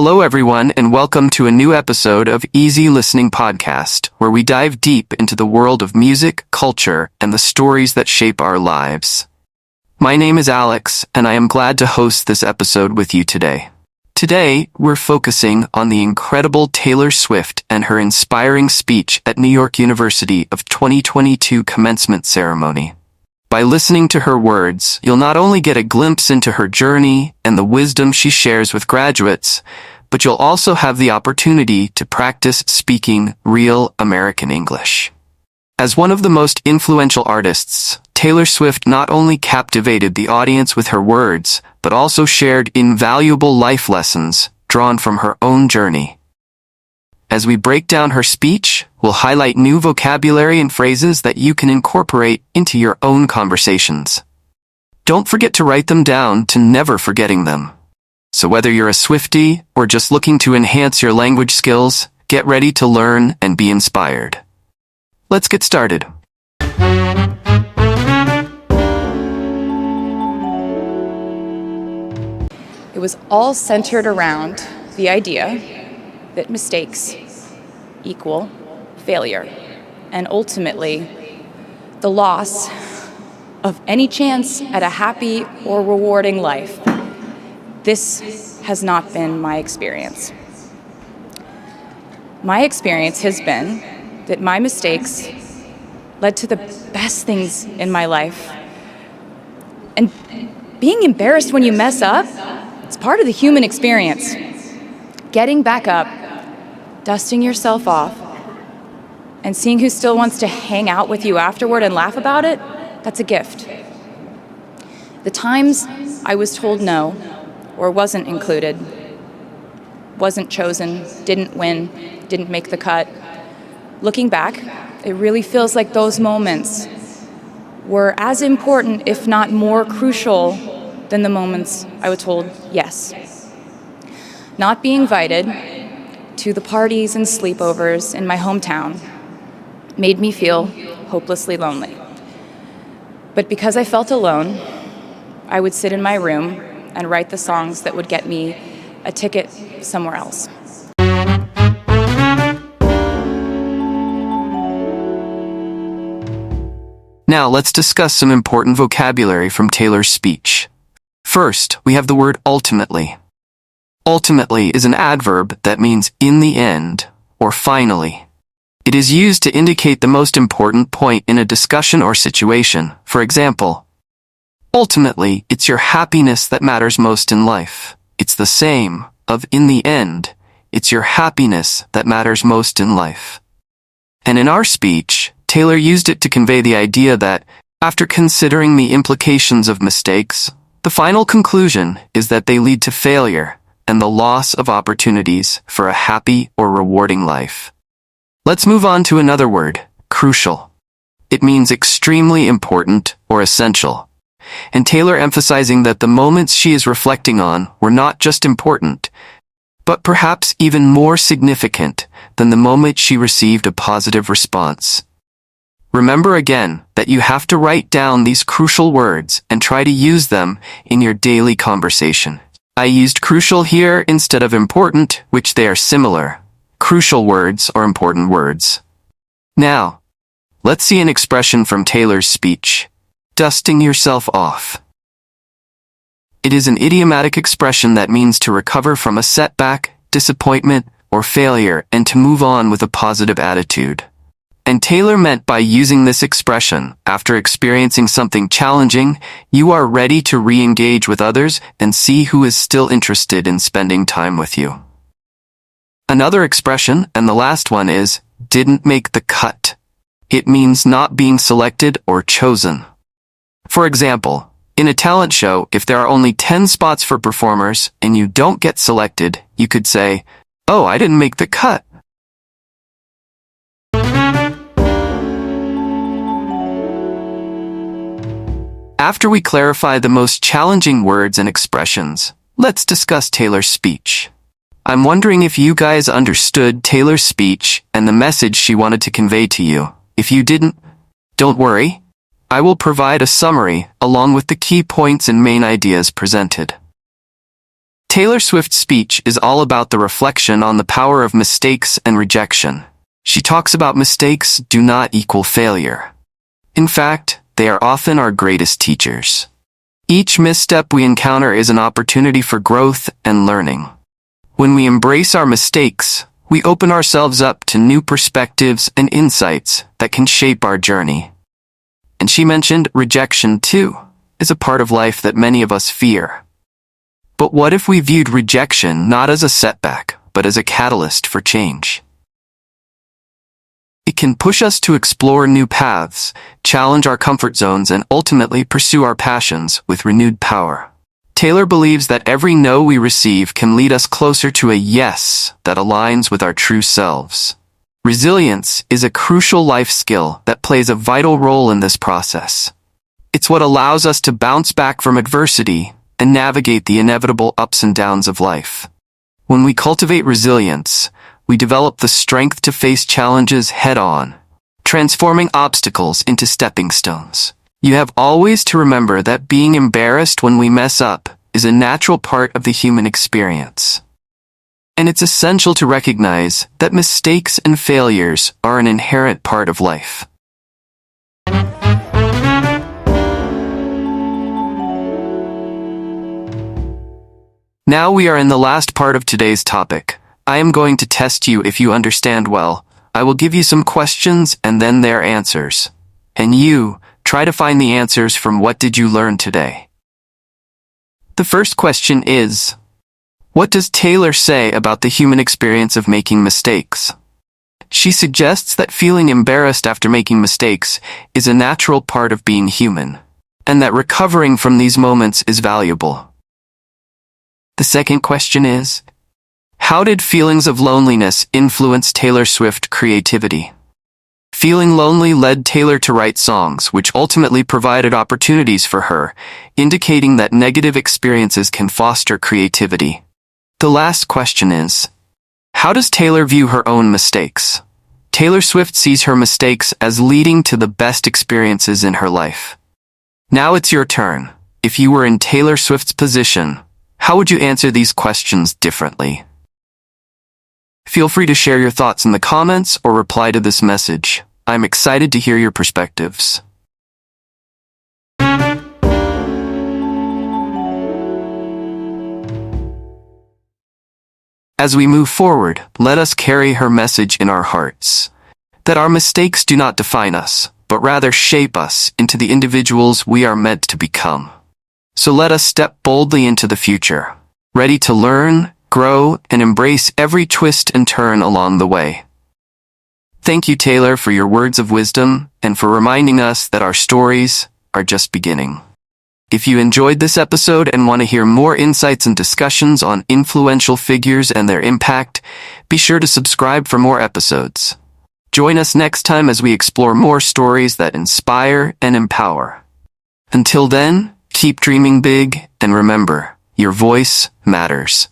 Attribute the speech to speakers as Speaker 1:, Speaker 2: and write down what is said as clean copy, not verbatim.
Speaker 1: Hello everyone and welcome to a new episode of Easy Listening Podcast, where we dive deep into the world of music, culture, and the stories that shape our lives. My name is Alex, and I am glad to host this episode with you today. Today, we're focusing on the incredible Taylor Swift and her inspiring speech at New York University of 2022 Commencement ceremony. By listening to her words, you'll not only get a glimpse into her journey and the wisdom she shares with graduates, but you'll also have the opportunity to practice speaking real American English. As one of the most influential artists, Taylor Swift not only captivated the audience with her words, but also shared invaluable life lessons drawn from her own journey. As we break down her speech, we'll highlight new vocabulary and phrases that you can incorporate into your own conversations. Don't forget to write them down to never forgetting them. So whether you're a Swiftie or just looking to enhance your language skills, get ready to learn and be inspired. Let's get started.
Speaker 2: It was all centered around the idea that mistakes equal failure, and ultimately the loss of any chance at a happy or rewarding life. This has not been my experience. My experience has been that my mistakes led to the best things in my life. And being embarrassed when you mess up, it's part of the human experience. Getting back up, dusting yourself off, and seeing who still wants to hang out with you afterward and laugh about it, that's a gift. The times I was told no, or wasn't included, wasn't chosen, didn't win, didn't make the cut, looking back, it really feels like those moments were as important, if not more crucial, than the moments I was told yes. Not being invited to the parties and sleepovers in my hometown made me feel hopelessly lonely. But because I felt alone, I would sit in my room and write the songs that would get me a ticket somewhere else.
Speaker 1: Now let's discuss some important vocabulary from Taylor's speech. First, we have the word ultimately. Ultimately is an adverb that means in the end, or finally. It is used to indicate the most important point in a discussion or situation. For example, ultimately, it's your happiness that matters most in life. It's the same of in the end, it's your happiness that matters most in life. And in our speech, Taylor used it to convey the idea that, after considering the implications of mistakes, the final conclusion is that they lead to failure and the loss of opportunities for a happy or rewarding life. Let's move on to another word, crucial. It means extremely important or essential. And Taylor emphasizing that the moments she is reflecting on were not just important, but perhaps even more significant than the moment she received a positive response. Remember again that you have to write down these crucial words and try to use them in your daily conversation. I used crucial here instead of important, which they are similar. Crucial words are important words. Now, let's see an expression from Taylor's speech. Dusting yourself off. It is an idiomatic expression that means to recover from a setback, disappointment, or failure and to move on with a positive attitude. And Taylor meant by using this expression, after experiencing something challenging, you are ready to re-engage with others and see who is still interested in spending time with you. Another expression, and the last one, is didn't make the cut. It means not being selected or chosen. For example, in a talent show, if there are only 10 spots for performers and you don't get selected, you could say, "Oh, I didn't make the cut." After we clarify the most challenging words and expressions, let's discuss Taylor's speech. I'm wondering if you guys understood Taylor's speech and the message she wanted to convey to you. If you didn't, don't worry. I will provide a summary along with the key points and main ideas presented. Taylor Swift's speech is all about the reflection on the power of mistakes and rejection. She talks about mistakes do not equal failure. In fact, they are often our greatest teachers. Each misstep we encounter is an opportunity for growth and learning. When we embrace our mistakes, we open ourselves up to new perspectives and insights that can shape our journey. And she mentioned rejection, too, is a part of life that many of us fear. But what if we viewed rejection not as a setback, but as a catalyst for change? It can push us to explore new paths, challenge our comfort zones, and ultimately pursue our passions with renewed power. Taylor believes that every no we receive can lead us closer to a yes that aligns with our true selves. Resilience is a crucial life skill that plays a vital role in this process. It's what allows us to bounce back from adversity and navigate the inevitable ups and downs of life. When we cultivate resilience, we develop the strength to face challenges head-on, transforming obstacles into stepping stones. You have always to remember that being embarrassed when we mess up is a natural part of the human experience. And it's essential to recognize that mistakes and failures are an inherent part of life. Now we are in the last part of today's topic. I am going to test you if you understand well. I will give you some questions and then their answers. And you, try to find the answers from what did you learn today. The first question is, what does Taylor say about the human experience of making mistakes? She suggests that feeling embarrassed after making mistakes is a natural part of being human, and that recovering from these moments is valuable. The second question is, how did feelings of loneliness influence Taylor Swift's creativity? Feeling lonely led Taylor to write songs which ultimately provided opportunities for her, indicating that negative experiences can foster creativity. The last question is, how does Taylor view her own mistakes? Taylor Swift sees her mistakes as leading to the best experiences in her life. Now it's your turn. If you were in Taylor Swift's position, how would you answer these questions differently? Feel free to share your thoughts in the comments or reply to this message. I'm excited to hear your perspectives. As we move forward, let us carry her message in our hearts, that our mistakes do not define us, but rather shape us into the individuals we are meant to become. So let us step boldly into the future, ready to learn, grow, and embrace every twist and turn along the way. Thank you, Taylor, for your words of wisdom and for reminding us that our stories are just beginning. If you enjoyed this episode and want to hear more insights and discussions on influential figures and their impact, be sure to subscribe for more episodes. Join us next time as we explore more stories that inspire and empower. Until then, keep dreaming big and remember, your voice matters.